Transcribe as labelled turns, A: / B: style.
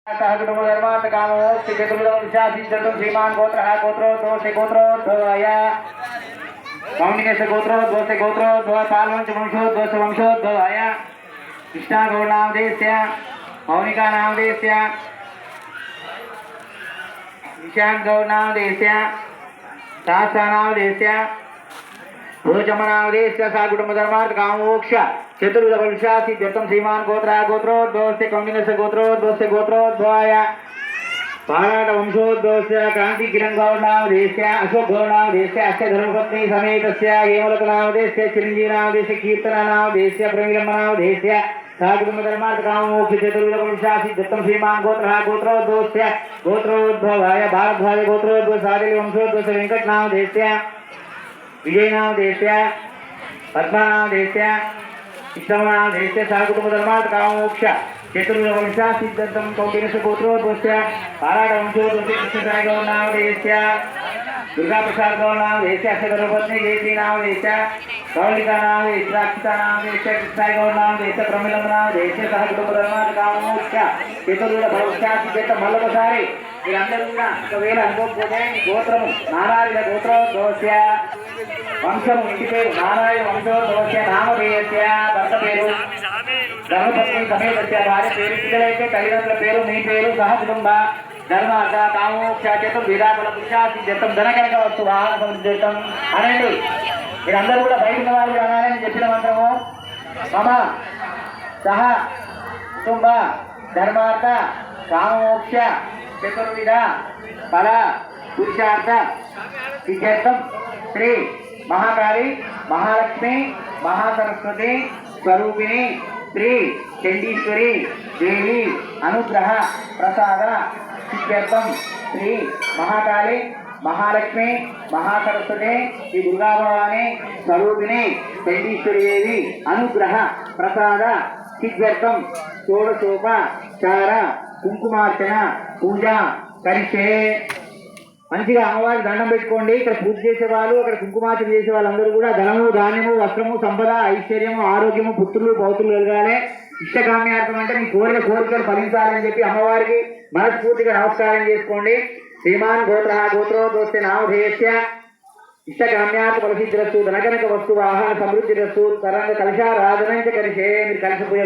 A: श्रीमान गोत्र गोत्रोद्भव गोत्रोद्भवाय कौंडिन्यस्य गोत्रोद्भव गोत्रोद्भव पालवंश वंशोद्भव वंशोद्भवाय कृष्णा गौरनामदेस्य मौनिका नामदेस्य निशांत गौरनामदेस्य सहस्रा नामदेस्य भोजमनामदेस्य सा कुटुंबधर्मार्थ कामोक्ष चतुर्विधफलशा सिद्ध्यर्थं श्रीमान गोत्रोद्भवस्य कौंडिन्यस्य गोत्रोद्भवाय पाराट वंशोद्भवस्य क्रांति किरण गौरनामदेस्य अशोक गौरनामदेस्य अस्य धर्मपत्नी समेतस्य हेमलत नामदेस्य चिरंजीवी नामदेस्य कीर्तना नामदेस्य प्रवीरम नामदेस्य सा कुटुंबधर्मार्थ कामोक्ष चतुर्विधफलशा सिद्ध्यर्थं श्रीमान गोत्रोद्भवस्य गोत्रोद्भवाय भारद्वाज गोत्रोद्भव सादली वंशोद्भवस्य वेंकट नामदेस्य विजय नामदेस्य पद्मा नामदेस्य कृष्ण नामदेस्य सा कुटुंबधर्मार्थ कामोक्ष चतुर्विधफलशा सिद्ध्यर्थं कौंडिन्यस्य गोत्रोद्भवस्य पाराट वंशोद्भवस्य कृष्णसाई गौरनामदेस्य दुर्गा प्रसाद गौरनामदेस्य अस्य धर्मपत्नी जयश्री नामदेस्य कौलिका नामदेस्य अक्षिता नामदेस्य कृष्णसाई गौरनामदेस्य प्रमिलम नामदेस्य सह कुटुंबधर्मार्थ कामोक्ष चतुर्विधफलशा सिद्ध्यर्थं మళ్ళొకసారి మీరందరూ కూడా ఒకవేళ అనుకోకపోతే గోత్రము నారాయణ గోత్రోద్భవస్య వంశము ఇంటి పేరు నారాయణ వంశోద్భవస్య నామధేయస్య భర్త పేరు ధర్మపత్ని సమేతస్య భార్య పేరు పిల్లలైతే తల్లిదండ్రుల పేరు మీ పేరు సహ కుటుంబ ధర్మార్థ కామోక్ష చతుర్విధాఫల పురుషా సిద్ధ్యర్థం ధనకనక వస్తు వాహన సమృద్ధిర్థం అనండి. మీరందరూ కూడా బయట వారు అనాలని చెప్పిన మంత్రము మమ సహ కుటుంబ ధర్మార్థ కామోక్ష చతుర్విధ ఫల పురుషార్థ సిద్ధ్యర్థం శ్రీ महाकाली महालक्ष्मी महासरस्वती स्वरूपिणी श्री चंडीश्वरी देवी अनुग्रह प्रसाद सिद्ध्यर्थम श्री महाकाली महालक्ष्मी महासरस्वती श्री दुर्गा भवानी स्वरूपिणी चंडीश्वरी देवी अनुग्रह प्रसाद सिद्ध्यर्थम षोडशोपचार कुंकुमार्चन पूजा करिष्ये. మంచిగా అమ్మవారికి దండం పెట్టుకోండి. ఇక్కడ పూజ చేసే వాళ్ళు, అక్కడ కుంకుమార్చన చేసే వాళ్ళందరూ కూడా ధనము ధాన్యము వస్త్రము సంపద ఐశ్వర్యము ఆరోగ్యము పుత్రులు పౌత్రులు కలగాలి. ఇష్టకామ్యార్థం అంటే మీ కోరికలు ఫలించాలని చెప్పి అమ్మవారికి మనస్ఫూర్తిగా నమస్కారం చేసుకోండి. శ్రీమాన్ గోత్రోద్భవస్య నామధేయస్య ఇష్టకామ్యార్థ ఫలసిద్ధిరస్తు ధనకనక వస్తు వాహన సమృద్ధిరస్తు కలంగ కలశారాధన కరిషే. మీరు కలశ పూజ